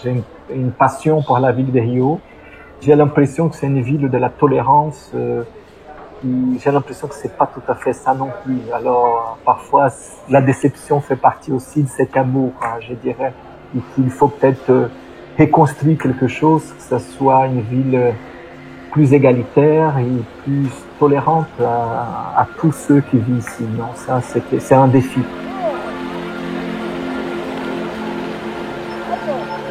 J'ai une passion pour la ville de Rio. J'ai l'impression que c'est une ville de la tolérance. J'ai l'impression que c'est pas tout à fait ça non plus. Alors, parfois, la déception fait partie aussi de cet amour, hein, je dirais. Et qu'il faut peut-être reconstruire quelque chose, que ce soit une ville plus égalitaire et plus tolérante à tous ceux qui vivent ici. Non, ça, c'est un défi.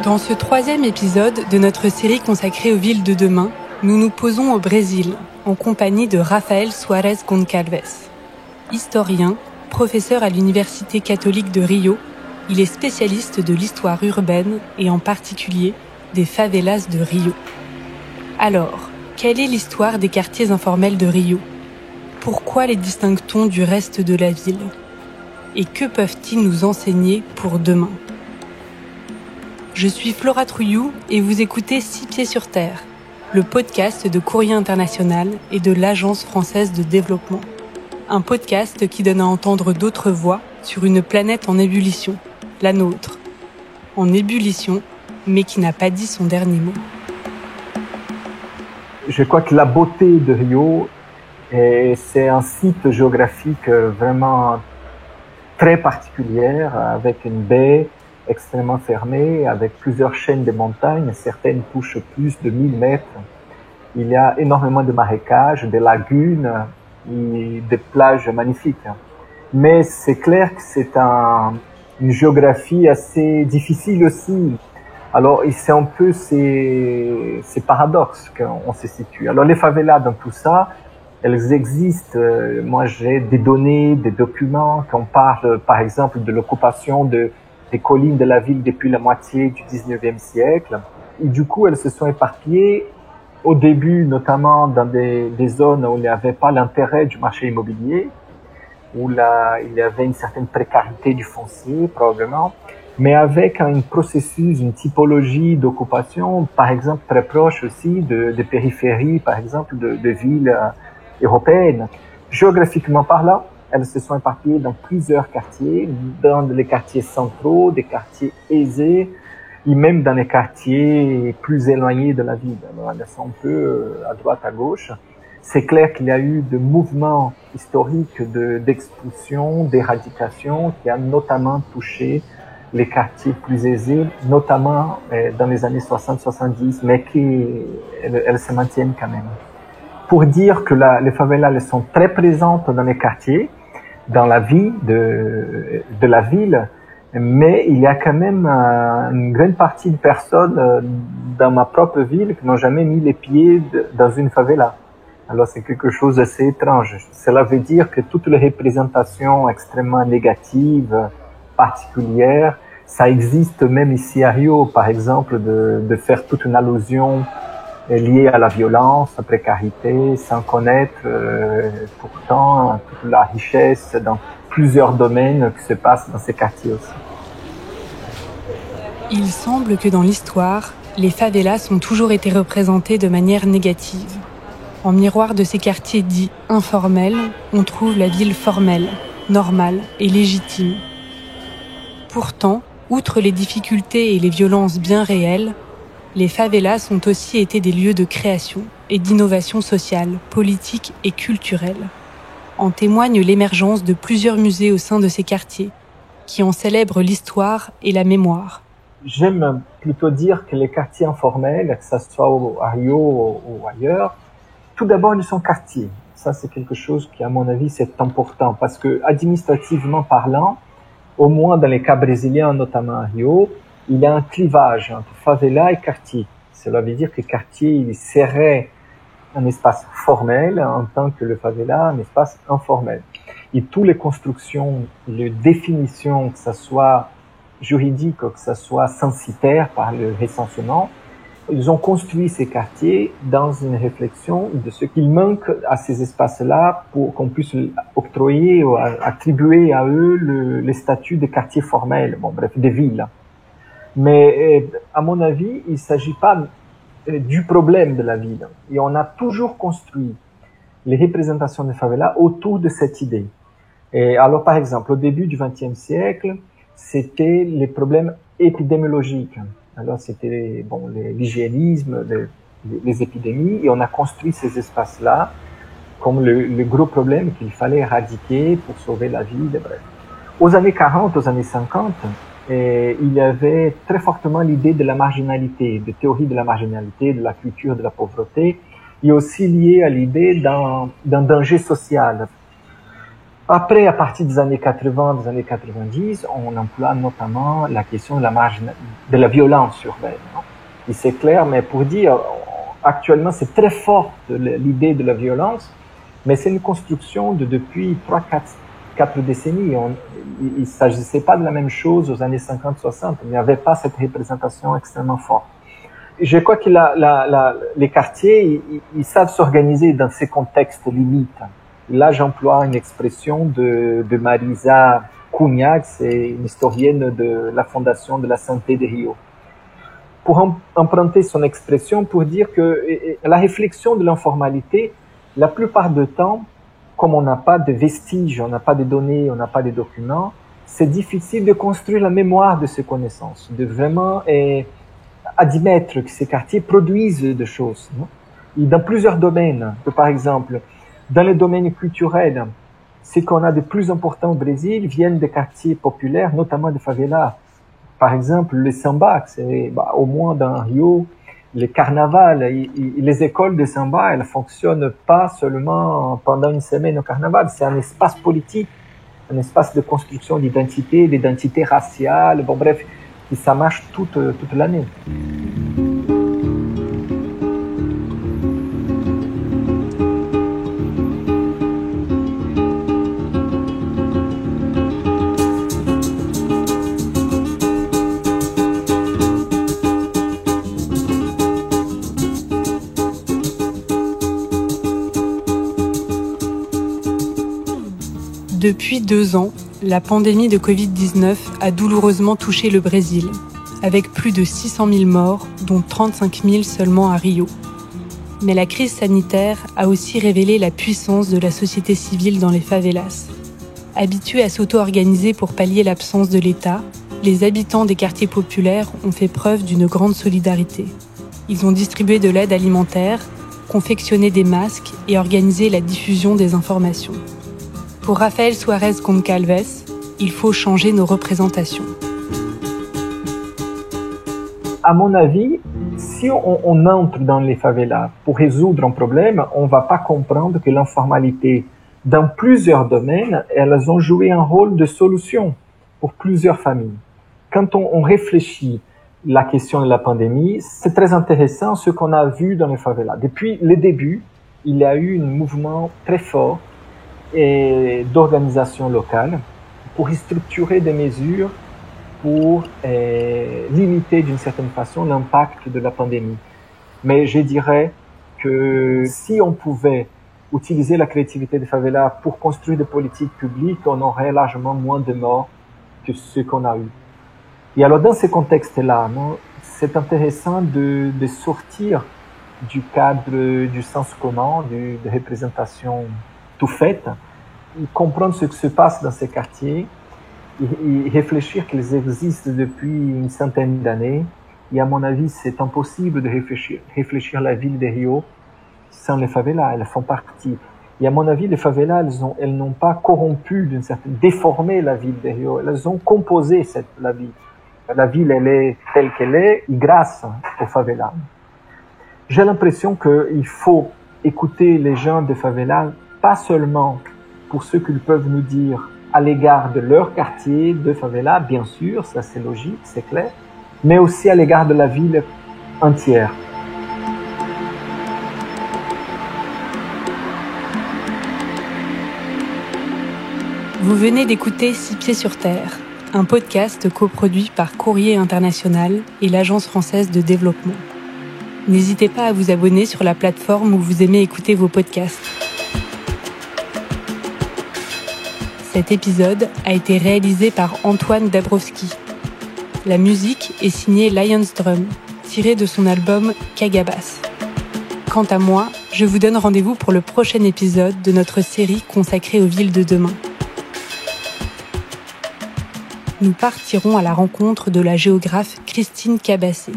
Dans ce 3e épisode de notre série consacrée aux villes de demain, nous nous posons au Brésil, en compagnie de Rafael Soares Goncalves. Historien, professeur à l'Université catholique de Rio, il est spécialiste de l'histoire urbaine et en particulier des favelas de Rio. Alors, quelle est l'histoire des quartiers informels de Rio ? Pourquoi les distingue-t-on du reste de la ville ? Et que peuvent-ils nous enseigner pour demain ? Je suis Flora Trouillou et vous écoutez 6 pieds sur terre, le podcast de Courrier International et de l'Agence française de développement. Un podcast qui donne à entendre d'autres voix sur une planète en ébullition, la nôtre. En ébullition, mais qui n'a pas dit son dernier mot. Je crois que la beauté de Rio, c'est un site géographique vraiment très particulier, avec une baie extrêmement fermée, avec plusieurs chaînes de montagnes. Certaines touchent plus de 1000 mètres. Il y a énormément de marécages, de lagunes et des plages magnifiques. Mais c'est clair que c'est une géographie assez difficile aussi. Alors, c'est un peu ces paradoxes qu'on se situe. Alors, les favelas dans tout ça, elles existent. Moi, j'ai des données, des documents qu'on parle, par exemple, de l'occupation des collines de la ville depuis la moitié du 19e siècle. Et du coup, elles se sont éparpillées au début, notamment dans des zones où il n'y avait pas l'intérêt du marché immobilier, où là, il y avait une certaine précarité du foncier, probablement, mais avec un processus, une typologie d'occupation, par exemple, très proche aussi de périphéries, par exemple, de villes européennes. Géographiquement parlant, elles se sont éparpillées dans plusieurs quartiers, dans les quartiers centraux, des quartiers aisés, et même dans les quartiers plus éloignés de la ville. Alors, elles sont un peu à droite, à gauche. C'est clair qu'il y a eu des mouvements historiques d'expulsion, d'éradication, qui a notamment touché les quartiers plus aisés, notamment dans les années 60-70, mais elles se maintiennent quand même. Pour dire que les favelas, elles sont très présentes dans les quartiers, dans la vie de la ville, mais il y a quand même une grande partie de personnes dans ma propre ville qui n'ont jamais mis les pieds dans une favela. Alors c'est quelque chose d'assez étrange. Cela veut dire que toutes les représentations extrêmement négatives, particulières, ça existe même ici à Rio, par exemple, de faire toute une allusion liée à la violence, à la précarité, sans connaître pourtant toute la richesse dans plusieurs domaines qui se passent dans ces quartiers aussi. Il semble que dans l'histoire, les favelas ont toujours été représentées de manière négative. En miroir de ces quartiers dits informels, on trouve la ville formelle, normale et légitime. Pourtant, outre les difficultés et les violences bien réelles, les favelas ont aussi été des lieux de création et d'innovation sociale, politique et culturelle. En témoigne l'émergence de plusieurs musées au sein de ces quartiers, qui en célèbrent l'histoire et la mémoire. J'aime plutôt dire que les quartiers informels, que ce soit à Rio ou ailleurs, tout d'abord, ils sont quartiers. Ça, c'est quelque chose qui, à mon avis, c'est important parce que, administrativement parlant, au moins dans les cas brésiliens, notamment à Rio, il y a un clivage entre favela et quartier. Cela veut dire que quartier, il serait un espace formel en tant que le favela, un espace informel. Et toutes les constructions, les définitions, que ce soit juridique, que ce soit censitaire par le recensement, ils ont construit ces quartiers dans une réflexion de ce qu'il manque à ces espaces-là pour qu'on puisse octroyer ou attribuer à eux les statuts de quartiers formels, bon bref, des villes. Mais à mon avis, il ne s'agit pas du problème de la ville. Et on a toujours construit les représentations des favelas autour de cette idée. Et alors, par exemple, au début du XXe siècle, c'était les problèmes épidémiologiques. Alors c'était l'hygiénisme, les épidémies, et on a construit ces espaces-là comme le gros problème qu'il fallait éradiquer pour sauver la vie. Bref. Aux années 40, aux années 50, il y avait très fortement l'idée de la marginalité, de théorie de la marginalité, de la culture de la pauvreté, et aussi liée à l'idée d'un danger social. Après, à partir des années 80, des années 90, on emploie notamment la question de la violence urbaine. Et c'est clair, mais pour dire, actuellement, c'est très forte l'idée de la violence, mais c'est une construction depuis 4 décennies. Il ne s'agissait pas de la même chose aux années 50-60. Il n'y avait pas cette représentation extrêmement forte. Je crois que les quartiers, ils savent s'organiser dans ces contextes limites. Là, j'emploie une expression de Marisa Cunha, c'est une historienne de la Fondation de la Santé de Rio. Pour emprunter son expression, pour dire que la réflexion de l'informalité, la plupart du temps, comme on n'a pas de vestiges, on n'a pas de données, on n'a pas de documents, c'est difficile de construire la mémoire de ces connaissances, de vraiment admettre que ces quartiers produisent des choses. Non? Et dans plusieurs domaines, par exemple, dans le domaine culturel, ce qu'on a de plus important au Brésil viennent des quartiers populaires, notamment des favelas. Par exemple, le samba, c'est au moins dans Rio, le carnaval, les écoles de samba, elles fonctionnent pas seulement pendant une semaine au carnaval, c'est un espace politique, un espace de construction d'identité raciale, bref, et ça marche toute l'année. Depuis 2 ans, la pandémie de Covid-19 a douloureusement touché le Brésil, avec plus de 600 000 morts, dont 35 000 seulement à Rio. Mais la crise sanitaire a aussi révélé la puissance de la société civile dans les favelas. Habitués à s'auto-organiser pour pallier l'absence de l'État, les habitants des quartiers populaires ont fait preuve d'une grande solidarité. Ils ont distribué de l'aide alimentaire, confectionné des masques et organisé la diffusion des informations. Pour Rafael Suárez Goncalves, il faut changer nos représentations. À mon avis, si on entre dans les favelas pour résoudre un problème, on ne va pas comprendre que l'informalité, dans plusieurs domaines, elles ont joué un rôle de solution pour plusieurs familles. Quand on réfléchit la question de la pandémie, c'est très intéressant ce qu'on a vu dans les favelas. Depuis le début, il y a eu un mouvement très fort et d'organisation locale pour structurer des mesures pour limiter d'une certaine façon l'impact de la pandémie. Mais je dirais que si on pouvait utiliser la créativité des favelas pour construire des politiques publiques, on aurait largement moins de morts que ce qu'on a eu. Et alors dans ce contexte-là, c'est intéressant de sortir du cadre du sens commun, de représentation tout faite, comprendre ce qui se passe dans ces quartiers et réfléchir qu'ils existent depuis une centaine d'années. Et à mon avis, c'est impossible de réfléchir la ville de Rio sans les favelas. Elles font partie. Et à mon avis, les favelas, elles n'ont pas corrompu déformé la ville de Rio. Elles ont composé la ville. La ville, elle est telle qu'elle est grâce aux favelas. J'ai l'impression qu'il faut écouter les gens des favelas, pas seulement pour ce qu'ils peuvent nous dire à l'égard de leur quartier de favela, bien sûr, ça c'est logique, c'est clair, mais aussi à l'égard de la ville entière. Vous venez d'écouter 6 pieds sur terre, un podcast coproduit par Courrier International et l'Agence française de développement. N'hésitez pas à vous abonner sur la plateforme où vous aimez écouter vos podcasts. Cet épisode a été réalisé par Antoine Dabrowski. La musique est signée Lions Drum, tirée de son album Cagabas. Quant à moi, je vous donne rendez-vous pour le prochain épisode de notre série consacrée aux villes de demain. nous partirons à la rencontre de la géographe Christine Cabassé.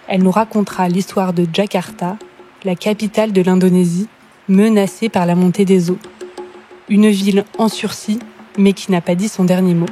Elle nous racontera l'histoire de Jakarta, la capitale de l'Indonésie, menacée par la montée des eaux. Une ville en sursis, mais qui n'a pas dit son dernier mot.